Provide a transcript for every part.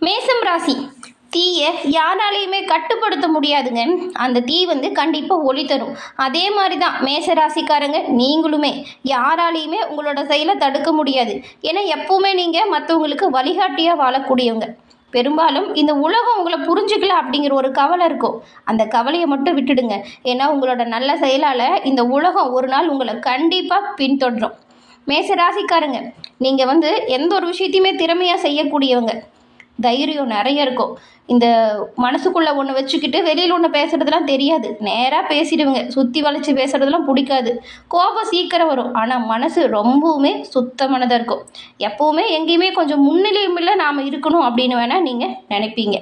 மேசம் ராசி தீயை யாராலையுமே கட்டுப்படுத்த முடியாதுங்க. அந்த தீ கண்டிப்பாக ஒளி தரும். அதே மாதிரி தான் மேச ராசிக்காரங்க நீங்களுமே யாராலையுமே உங்களோட செயலை தடுக்க முடியாது. ஏன்னா எப்பவுமே நீங்கள் மற்றவங்களுக்கு வழிகாட்டியாக வாழக்கூடியவங்க. பெரும்பாலும் இந்த உலகம் உங்களை புரிஞ்சுக்கல அப்படிங்கிற ஒரு கவலை இருக்கும். அந்த கவலையை மட்டும் விட்டுடுங்க. ஏன்னா உங்களோட நல்ல செயலால் இந்த உலகம் ஒரு நாள் உங்களை கண்டிப்பாக பின்தொடரும். மேச ராசிக்காரங்க நீங்கள் எந்த ஒரு விஷயத்தையுமே திறமையாக செய்யக்கூடியவங்க. தைரியம் நிறைய இருக்கும். இந்த மனசுக்குள்ளே ஒன்று வச்சுக்கிட்டு வெளியில் ஒன்று பேசுகிறதுலாம் தெரியாது. நேராக பேசிடுவங்க. சுற்றி வளைச்சி பேசுகிறதுலாம் பிடிக்காது. கோபம் சீக்கிரம் வரும். ஆனால் மனசு ரொம்பவுமே சுத்தமானதாக இருக்கும். எப்போவுமே எங்கேயுமே கொஞ்சம் முன்னிலையில் நாம் இருக்கணும் அப்படின்னு வேணால் நீங்கள் நினைப்பீங்க.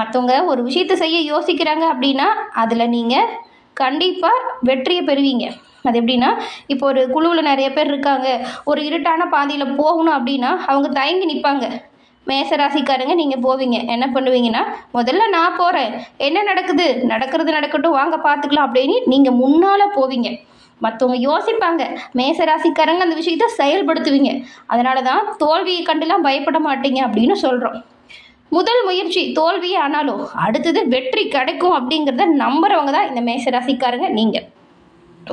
மற்றவங்க ஒரு விஷயத்தை செய்ய யோசிக்கிறாங்க அப்படின்னா அதில் நீங்கள் கண்டிப்பாக வெற்றியை பெறுவீங்க. அது எப்படின்னா, இப்போ ஒரு குழுவில் நிறைய பேர் இருக்காங்க. ஒரு இருட்டான பாதையில் போகணும் அப்படின்னா அவங்க தயங்கி நிற்பாங்க. மேசராசிக்காரங்க நீங்கள் போவீங்க. என்ன பண்ணுவீங்கன்னா, முதல்ல நான் போகிறேன், என்ன நடக்கிறது நடக்கட்டும், வாங்க பார்த்துக்கலாம் அப்படின்னு நீங்கள் முன்னால் போவீங்க. மற்றவங்க யோசிப்பாங்க. மேசராசிக்காரங்க அந்த விஷயத்தை செயல்படுத்துவீங்க. அதனால தான் தோல்வியை கண்டுலாம் பயப்பட மாட்டீங்க அப்படின்னு சொல்கிறோம். முதல் முயற்சி தோல்வியே ஆனாலும் அடுத்தது வெற்றி கிடைக்கும் அப்படிங்கிறத நம்புறவங்க தான் இந்த மேசராசிக்காரங்க நீங்கள்.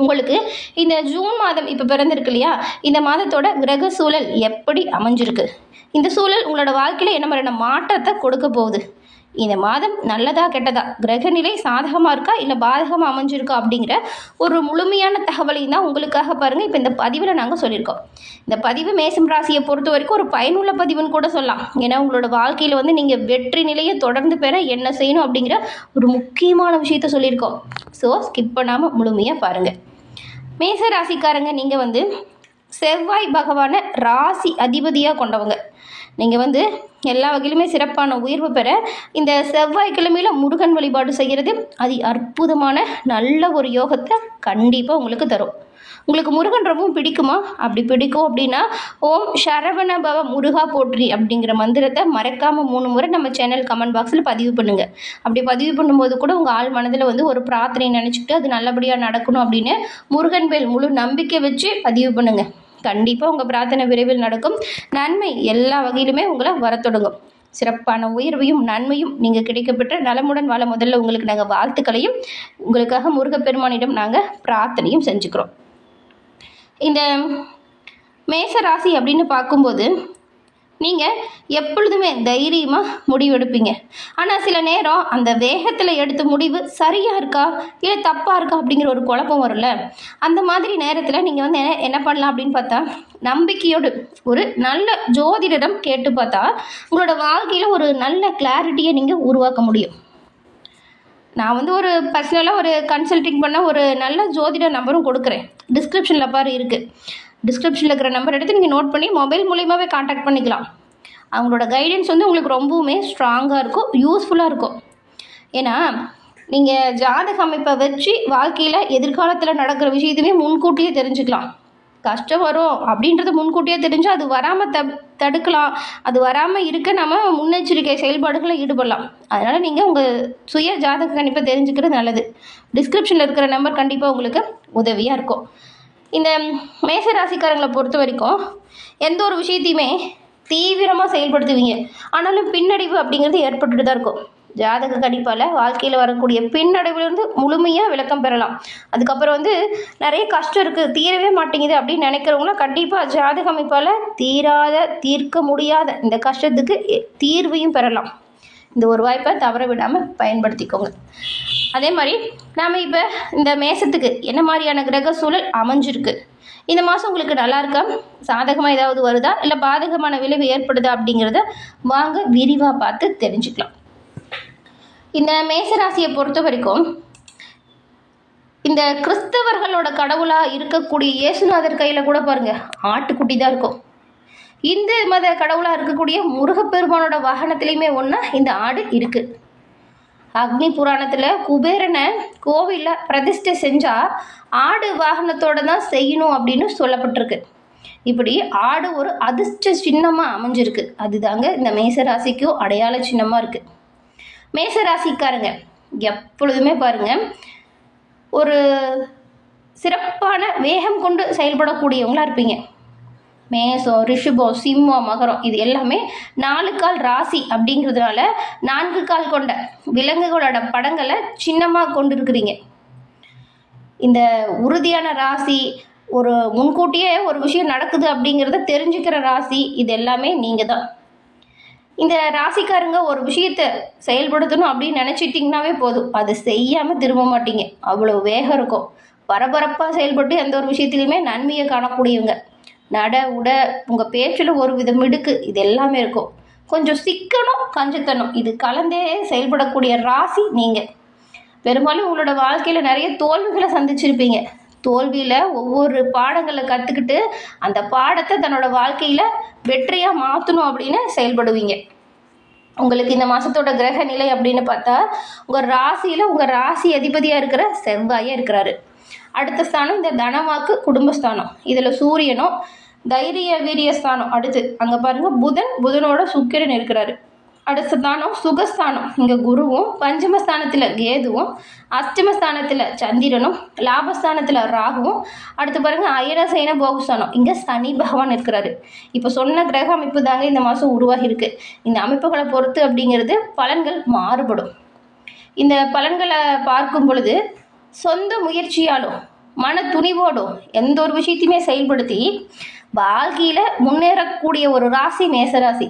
உங்களுக்கு இந்த ஜூன் மாதம் இப்போ பிறந்திருக்கு இல்லையா, இந்த மாதத்தோட கிரக சூழல் எப்படி அமைஞ்சிருக்கு, இந்த சூழல் உங்களோட வாழ்க்கையில் என்ன மாதிரியான மாற்றத்தை கொடுக்க போகுது, இந்த மாதம் நல்லதா கெட்டதா, கிரகநிலை சாதகமாக இருக்கா இல்லை பாதகமாக அமைஞ்சிருக்கா அப்படிங்கிற ஒரு முழுமையான தகவலையும் தான் உங்களுக்காக பாருங்கள் இப்போ இந்த பதிவில் நாங்கள் சொல்லியிருக்கோம். இந்த பதிவு மேசம் ராசியை பொறுத்த வரைக்கும் ஒரு பயனுள்ள பதிவுன்னு கூட சொல்லலாம். ஏன்னா உங்களோட வாழ்க்கையில் நீங்கள் வெற்றி நிலையை தொடர்ந்து பெற என்ன செய்யணும் அப்படிங்கிற ஒரு முக்கியமான விஷயத்த சொல்லியிருக்கோம். ஸோ ஸ்கிப் பண்ணாமல் முழுமையாக பாருங்கள். மேச ராசிக்காரங்க நீங்கள் செவ்வாய் பகவானை ராசி அதிபதியாக கொண்டவங்க. நீங்கள் எல்லா வகையிலுமே சிறப்பான உயர்வு பெற இந்த செவ்வாய்க்கிழமையில் முருகன் வழிபாடு செய்கிறது அது அற்புதமான நல்ல ஒரு யோகத்தை கண்டிப்பாக உங்களுக்கு தரும். உங்களுக்கு முருகன் ரொம்பவும் பிடிக்குமா? அப்படி பிடிக்கும் அப்படின்னா ஓம் சரவண பவ முருகா போற்றி அப்படிங்கிற மந்திரத்தை மறக்காமல் 3 முறை நம்ம சேனல் கமெண்ட் பாக்ஸில் பதிவு பண்ணுங்கள். அப்படி பதிவு பண்ணும்போது கூட உங்கள் ஆள் மனதில் ஒரு பிரார்த்தனை நினச்சிக்கிட்டு அது நல்லபடியாக நடக்கணும் அப்படின்னு முருகன் மேல் முழு நம்பிக்கை வச்சு பதிவு பண்ணுங்கள். கண்டிப்பாக உங்கள் பிரார்த்தனை விரைவில் நடக்கும். நன்மை எல்லா வகையிலுமே உங்களை வர தொடங்கும். சிறப்பான உயர்வையும் நன்மையும் நீங்கள் கிடைக்கப்பெற்ற நலமுடன் வாழ முதல்ல உங்களுக்கு நாங்கள் வாழ்த்துக்களையும் உங்களுக்காக முருகப்பெருமானிடம் நாங்கள் பிரார்த்தனையும் செஞ்சுக்கிறோம். இந்த மேச ராசி அப்படின்னு பார்க்கும்போது நீங்கள் எப்பொழுதுமே தைரியமாக முடிவெடுப்பீங்க. ஆனால் சில நேரம் அந்த வேகத்தில் எடுத்த முடிவு சரியாக இருக்கா இல்லை தப்பாக இருக்கா அப்படிங்கிற ஒரு குழப்பம் வரும்ல. அந்த மாதிரி நேரத்தில் நீங்கள் என்ன பண்ணலாம் அப்படின்னு பார்த்தா, நம்பிக்கையோடு ஒரு நல்ல ஜோதிடரிடம் கேட்டு பார்த்தா உங்களோட வாழ்க்கையில் ஒரு நல்ல கிளாரிட்டியை நீங்கள் உருவாக்க முடியும். நான் ஒரு பர்சனலாக ஒரு கன்சல்டிங் பண்ண ஒரு நல்ல ஜோதிட நம்பரும் கொடுக்குறேன். டிஸ்கிரிப்ஷனில் பாரு இருக்குது. டிஸ்கிரிப்ஷனில் இருக்கிற நம்பர் எடுத்து நீங்கள் நோட் பண்ணி மொபைல் மூலியமாகவே காண்டாக்ட் பண்ணிக்கலாம். அவங்களோட கைடன்ஸ் உங்களுக்கு ரொம்பவுமே ஸ்ட்ராங்காக இருக்கும், யூஸ்ஃபுல்லாக இருக்கும். ஏன்னா நீங்கள் ஜாதக அமைப்பை வச்சு வாழ்க்கையில் எதிர்காலத்தில் நடக்கிற விஷயத்தையுமே முன்கூட்டியே தெரிஞ்சுக்கலாம். கஷ்டம் வரும் அப்படின்றது முன்கூட்டியே தெரிஞ்சால் அது வராமல் தடுக்கலாம். அது வராமல் இருக்க நம்ம முன்னெச்சரிக்கை செயல்பாடுகளை ஈடுபடலாம். அதனால் நீங்கள் உங்கள் சுய ஜாதக கணிப்பை தெரிஞ்சுக்கிறது நல்லது. டிஸ்கிரிப்ஷனில் இருக்கிற நம்பர் கண்டிப்பாக உங்களுக்கு உதவியாக இருக்கும். இந்த மேச ராசிக்காரங்களை பொறுத்த வரைக்கும் எந்த ஒரு விஷயத்தையுமே தீவிரமாக செயல்படுத்துவீங்க. ஆனாலும் பின்னடைவு அப்படிங்கிறது ஏற்பட்டுட்டு தான் இருக்கும். ஜாதக கணிப்பால் வாழ்க்கையில் வரக்கூடிய பின்னடைவுலேருந்து முழுமையாக விளக்கம் பெறலாம். அதுக்கப்புறம் நிறைய கஷ்டம் இருக்குது, தீரவே மாட்டேங்குது அப்படின்னு நினைக்கிறவங்களாம் கண்டிப்பாக ஜாதக அமைப்பால் தீர்க்க முடியாத இந்த கஷ்டத்துக்கு தீர்வையும் பெறலாம். இந்த ஒரு வாய்ப்பை தவற விடாமல் பயன்படுத்திக்கோங்க. அதே மாதிரி நாம் இப்போ இந்த மேசத்துக்கு என்ன மாதிரியான கிரக சூழல் அமைஞ்சிருக்கு, இந்த மாதம் உங்களுக்கு நல்லா இருக்கா, சாதகமாக ஏதாவது வருதா இல்லை பாதகமான விளைவு ஏற்படுதா அப்படிங்கிறத வாங்க விரிவாக பார்த்து தெரிஞ்சுக்கலாம். இந்த மேசராசியை பொறுத்த வரைக்கும் இந்த கிறிஸ்தவர்களோட கடவுளாக இருக்கக்கூடிய இயேசுநாதர் கையில் கூட பாருங்கள் ஆட்டுக்குட்டி தான் இருக்கும். இந்து மத கடவுளாக இருக்கக்கூடிய முருகப்பெருமானோட வாகனத்துலேயுமே ஒன்றா இந்த ஆடு இருக்குது. அக்னி புராணத்தில் குபேரனை கோவிலில் பிரதிஷ்டை செஞ்சால் ஆடு வாகனத்தோடு தான் செய்யணும் அப்படின்னு சொல்லப்பட்டிருக்கு. இப்படி ஆடு ஒரு அதிர்ஷ்ட சின்னமாக அமைஞ்சிருக்கு. அதுதாங்க இந்த மேசராசிக்கும் அடையாள சின்னமாக இருக்குது. மேசராசிக்காரங்க எப்பொழுதுமே பாருங்கள் ஒரு சிறப்பான வேகம் கொண்டு செயல்படக்கூடியவங்களாக இருப்பீங்க. மேசம், ரிஷபம், சிம்மம், மகரம் இது எல்லாமே 4 கால் ராசி அப்படிங்கிறதுனால 4 கால் கொண்ட விலங்குகளோட படங்களை சின்னமாக கொண்டு இருக்கிறீங்க. இந்த உறுதியான ராசி, ஒரு முன்கூட்டியே ஒரு விஷயம் நடக்குது அப்படிங்கிறத தெரிஞ்சுக்கிற ராசி, இது எல்லாமே நீங்கள் தான். இந்த ராசிக்காரங்க ஒரு விஷயத்தை செயல்படுத்தணும் அப்படின்னு நினச்சிட்டிங்கனாவே போதும், அது செய்யாமல் திரும்ப மாட்டீங்க. அவ்வளோ வேகம் இருக்கும். பரபரப்பாக செயல்பட்டு எந்த ஒரு விஷயத்துலையுமே நன்மையை காணக்கூடியவங்க. நட உட உங்கள் பேச்சில் ஒரு வித மிடுக்கு இது எல்லாமே இருக்கும். கொஞ்சம் சிக்கனம், கஞ்சத்தனம் இது கலந்தே செயல்படக்கூடிய ராசி நீங்கள். பெரும்பாலும் உங்களோட வாழ்க்கையில் நிறைய தோல்விகளை சந்திச்சிருப்பீங்க. தோல்வியில் ஒவ்வொரு பாடங்களை கற்றுக்கிட்டு அந்த பாடத்தை தன்னோட வாழ்க்கையில் வெற்றியாக மாற்றணும் அப்படின்னு செயல்படுவீங்க. உங்களுக்கு இந்த மாதத்தோட கிரக நிலை அப்படின்னு பார்த்தா உங்கள் ராசியில் உங்கள் ராசி அதிபதியாக இருக்கிற செவ்வாயே இருக்கிறாரு. அடுத்த ஸ்தானம் இந்த தனவாக்கு குடும்பஸ்தானம், இதில் சூரியனும் தைரிய வீரியஸ்தானம். அடுத்து அங்கே பாருங்கள் புதனோட சுக்கிரன் இருக்கிறாரு. அடுத்த ஸ்தானம் சுகஸ்தானம், இங்கே குருவும், பஞ்சமஸ்தானத்தில் கேதுவும், அஷ்டமஸ்தானத்தில் சந்திரனும், லாபஸ்தானத்தில் ராகுவும். அடுத்து பாருங்கள் அயனசைன போகஸ்தானம், இங்கே சனி பகவான் இருக்கிறாரு. இப்போ சொன்ன கிரக அமைப்பு தாங்க இந்த மாதம் உருவாகி இருக்கு. இந்த அமைப்புகளை பொறுத்து அப்படிங்கிறது பலன்கள் மாறுபடும். இந்த பலன்களை பார்க்கும் பொழுது சொந்த முயற்சியாலும் மன துணிவோடும் எந்த ஒரு விஷயத்தையுமே செயல்படுத்தி வாழ்க்கையில் முன்னேறக்கூடிய ஒரு ராசி மேசராசி.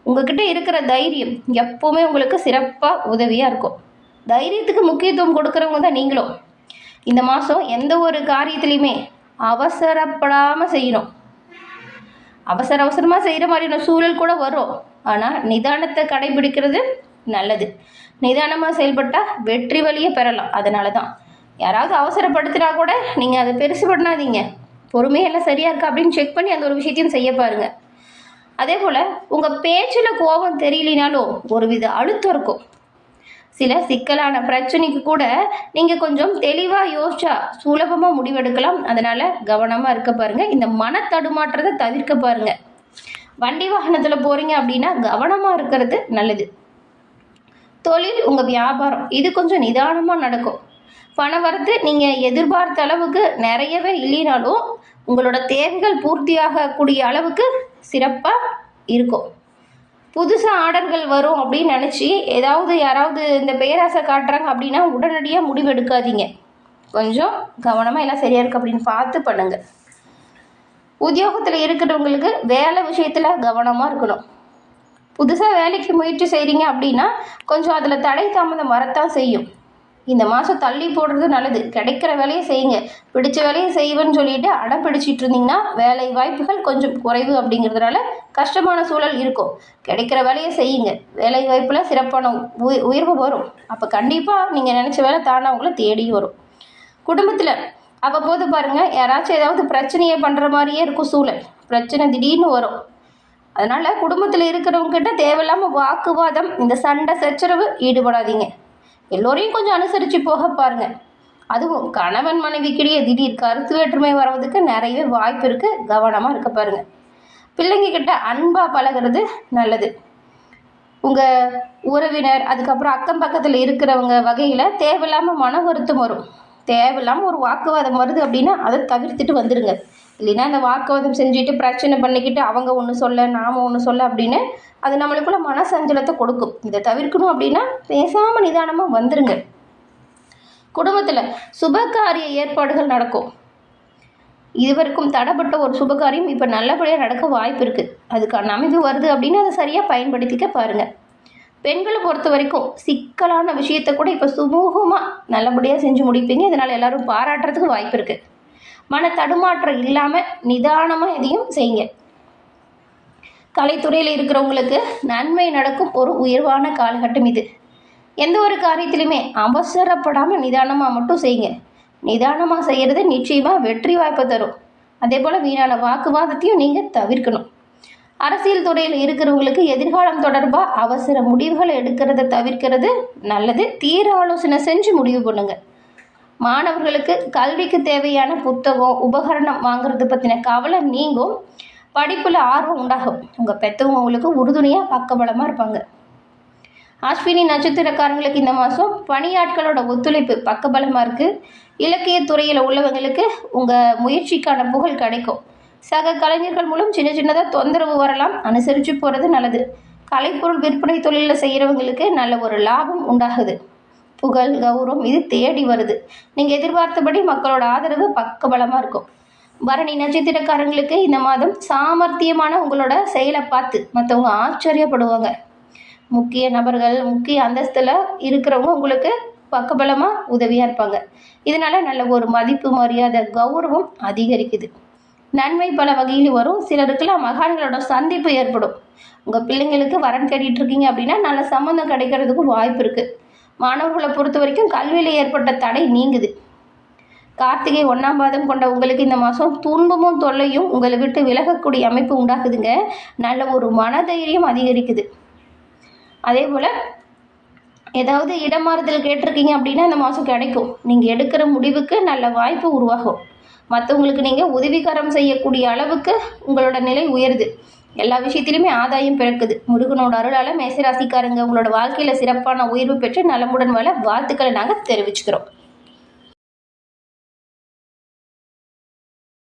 உங்ககிட்ட இருக்கிற தைரியம் எப்போவுமே உங்களுக்கு சிறப்பாக உதவியாக இருக்கும். தைரியத்துக்கு முக்கியத்துவம் கொடுக்குறவங்க தான் நீங்களும். இந்த மாதம் எந்த ஒரு காரியத்துலையுமே அவசரப்படாமல் செய்யணும். அவசரமாக செய்கிற மாதிரியான சூழல் கூட வரும். ஆனால் நிதானத்தை கடைபிடிக்கிறது நல்லது. நிதானமாக செயல்பட்டால் வெற்றி வழியை பெறலாம். அதனால தான் யாராவது அவசரப்படுத்தினா கூட நீங்கள் அதை பெருசு பண்ணாதீங்க. பொறுமையெல்லாம் சரியாக இருக்கா அப்படின்னு செக் பண்ணி அந்த ஒரு விஷயத்தையும் செய்ய பாருங்கள். அதே போல் உங்கள் பேச்சில் கோபம் தெரியலினாலும் ஒரு வித அழுத்தம் இருக்கும். சில சிக்கலான பிரச்சனைக்கு கூட நீங்கள் கொஞ்சம் தெளிவாக யோசிச்சா சுலபமாக முடிவெடுக்கலாம். அதனால் கவனமாக இருக்க பாருங்கள். இந்த மன தடுமாற்றத்தை தவிர்க்க பாருங்கள். வண்டி வாகனத்தில் போகிறீங்க அப்படின்னா கவனமாக இருக்கிறது நல்லது. தொழில், உங்கள் வியாபாரம் இது கொஞ்சம் நிதானமாக நடக்கும். பண வரத்து நீங்கள் எதிர்பார்த்த அளவுக்கு நிறையவே இல்லைனாலும் உங்களோட தேவைகள் பூர்த்தியாகக்கூடிய அளவுக்கு சிறப்பாக இருக்கும். புதுசாக ஆர்டர்கள் வரும் அப்படின்னு நினச்சி யாராவது இந்த பேராசை காட்டுறாங்க அப்படின்னா உடனடியாக முடிவெடுக்காதீங்க. கொஞ்சம் கவனமாக எல்லாம் சரியாக இருக்குது அப்படின்னு பார்த்து பண்ணுங்கள். உத்தியோகத்தில் இருக்கிறவங்களுக்கு வேலை விஷயத்தில் கவனமாக இருக்கணும். புதுசாக வேலைக்கு முயற்சி செய்கிறீங்க அப்படின்னா கொஞ்சம் அதில் தடை தாமதம் வரத்தான் செய்யும். இந்த மாதம் தள்ளி போடுறது நல்லது. கிடைக்கிற வேலையை செய்யுங்க. பிடிச்ச வேலையை செய்வேன்னு சொல்லிட்டு அடம் பிடிச்சிட்டு இருந்தீங்கன்னா வேலை வாய்ப்புகள் கொஞ்சம் குறைவு அப்படிங்கிறதுனால கஷ்டமான சூழல் இருக்கும். கிடைக்கிற வேலையை செய்யுங்க. வேலை வாய்ப்பில் சிறப்பான உயர்வு வரும். அப்போ கண்டிப்பாக நீங்கள் நினச்ச வேலை தானே உங்களை தேடி வரும். குடும்பத்தில் அவ்வப்போது பாருங்கள் யாராச்சும் ஏதாவது பிரச்சனையை பண்ணுற மாதிரியே இருக்கும் சூழல். பிரச்சனை திடீர்னு வரும். அதனால் குடும்பத்தில் இருக்கிறவங்ககிட்ட தேவையில்லாமல் வாக்குவாதம், இந்த சண்டை சச்சரவு ஈடுபடாதீங்க. எல்லோரையும் கொஞ்சம் அனுசரித்து போக பாருங்கள். அதுவும் கணவன் மனைவிக்கிடையே திடீர் கருத்து வேற்றுமை வர்றதுக்கு நிறையவே வாய்ப்பு இருக்குது. கவனமாக இருக்க பாருங்கள். பிள்ளைங்கக்கிட்ட அன்பாக பழகிறது நல்லது. உங்கள் உறவினர் அதுக்கப்புறம் அக்கம் பக்கத்தில் இருக்கிறவங்க வகையில் தேவையில்லாமல் மன வருத்தம் வரும். தேவையில்லாமல் ஒரு வாக்குவாதம் வருது அப்படின்னா அதை தவிர்த்துட்டு வந்துடுங்க. இல்லைன்னா அந்த வாக்குவாதம் செஞ்சுட்டு பிரச்சனை பண்ணிக்கிட்டு அவங்க ஒன்று சொல்ல நாம் ஒன்று சொல்ல அப்படின்னு அது நம்மளுக்குள்ள மனசஞ்சலத்தை கொடுக்கும். இதை தவிர்க்கணும் அப்படின்னா பேசாமல் நிதானமாக வந்துடுங்க. குடும்பத்தில் சுபகாரிய ஏற்பாடுகள் நடக்கும். இதுவரைக்கும் தடைப்பட்ட ஒரு சுபகாரியம் இப்போ நல்லபடியாக நடக்க வாய்ப்பு இருக்குது. அதுக்கான அமைப்பு வருது அப்படின்னு அதை சரியாக பயன்படுத்திக்க பாருங்கள். பெண்களை பொறுத்த வரைக்கும் சிக்கலான விஷயத்தை கூட இப்போ சுமூகமாக நல்லபடியாக செஞ்சு முடிப்பீங்க. இதனால் எல்லோரும் பாராட்டுறதுக்கு வாய்ப்பு இருக்குது. மன தடுமாற்றம் இல்லாமல் நிதானமாக எதையும் செய்யுங்க. கலைத்துறையில் இருக்கிறவங்களுக்கு நன்மை நடக்கும் ஒரு உயர்வான காலகட்டம் இது. எந்த ஒரு காரியத்திலுமே அவசரப்படாமல் நிதானமாக மட்டும் செய்யுங்க. நிதானமாக செய்கிறது நிச்சயமாக வெற்றி வாய்ப்பை தரும். அதே போல் வீணான வாக்குவாதத்தையும் நீங்கள் தவிர்க்கணும். அரசியல் துறையில் இருக்கிறவங்களுக்கு எதிர்காலம் தொடர்பாக அவசர முடிவுகளை எடுக்கிறத தவிர்க்கிறது நல்லது. தீர ஆலோசனை செஞ்சு முடிவு பண்ணுங்க. மாணவர்களுக்கு கல்விக்கு தேவையான புத்தகம் உபகரணம் வாங்குறது பற்றின கவலை நீங்கும். படிப்பில் ஆர்வம் உண்டாகும். உங்கள் பெற்றவங்க உங்களுக்கு உறுதுணையாக பக்கபலமாக இருப்பாங்க. அஸ்வினி நட்சத்திரக்காரங்களுக்கு இந்த மாதம் பணியாட்களோட ஒத்துழைப்பு பக்கபலமாக இருக்குது. இலக்கிய துறையில் உள்ளவங்களுக்கு உங்கள் முயற்சிக்கான புகழ் கிடைக்கும். சக கலைஞர்கள் மூலம் சின்ன சின்னதாக தொந்தரவு வரலாம், அனுசரித்து போகிறது நல்லது. கலைப்பொருள் விற்பனை தொழிலில் செய்கிறவங்களுக்கு நல்ல ஒரு லாபம் உண்டாகுது. புகழ் கௌரவம் இது தேடி வருது. நீங்கள் எதிர்பார்த்தபடி மக்களோட ஆதரவு பக்கபலமாக இருக்கும். பரணி நட்சத்திரக்காரங்களுக்கு இந்த மாதம் சாமர்த்தியமான உங்களோட செயலை பார்த்து மற்றவங்க ஆச்சரியப்படுவாங்க. முக்கிய நபர்கள், முக்கிய அந்தஸ்தில் இருக்கிறவங்க உங்களுக்கு பக்கபலமாக உதவியாக இருப்பாங்க. இதனால் நல்ல ஒரு மதிப்பு, மரியாதை, கௌரவம் அதிகரிக்குது. நன்மை பல வகையில் வரும். சிலருக்குலாம் மகான்களோட சந்திப்பு ஏற்படும். உங்கள் பிள்ளைங்களுக்கு வரன் தேடிட்டு இருக்கீங்க அப்படின்னா நல்ல சம்மந்தம் கிடைக்கிறதுக்கும் வாய்ப்பு இருக்குது. மாணவர்களை பொறுத்த வரைக்கும் கல்வியில் ஏற்பட்ட தடை நீங்குது. கார்த்திகை 1ஆம் பாதம் கொண்ட உங்களுக்கு இந்த மாதம் துன்பமும் தொல்லையும் உங்களை விட்டு விலகக்கூடிய அமைப்பு உண்டாக்குதுங்க. நல்ல ஒரு மனதைரியம் அதிகரிக்குது. அதே போல் ஏதாவது இடமாறுதல் கேட்டிருக்கீங்க அப்படின்னா இந்த மாதம் கிடைக்கும். நீங்கள் எடுக்கிற முடிவுக்கு நல்ல வாய்ப்பு உருவாகும். மற்றவங்களுக்கு நீங்கள் உதவிகரம் செய்யக்கூடிய அளவுக்கு உங்களோட நிலை உயருது. எல்லா விஷயத்திலுமே ஆதாயம் பிறக்குது. முருகனோட அருளால் மேசராசிக்காரங்க உங்களோட வாழ்க்கையில் சிறப்பான உயர்வு பெற்று நலமுடன் வாழ வாழ்த்துக்களை நாங்கள் தெரிவிச்சுக்கிறோம்.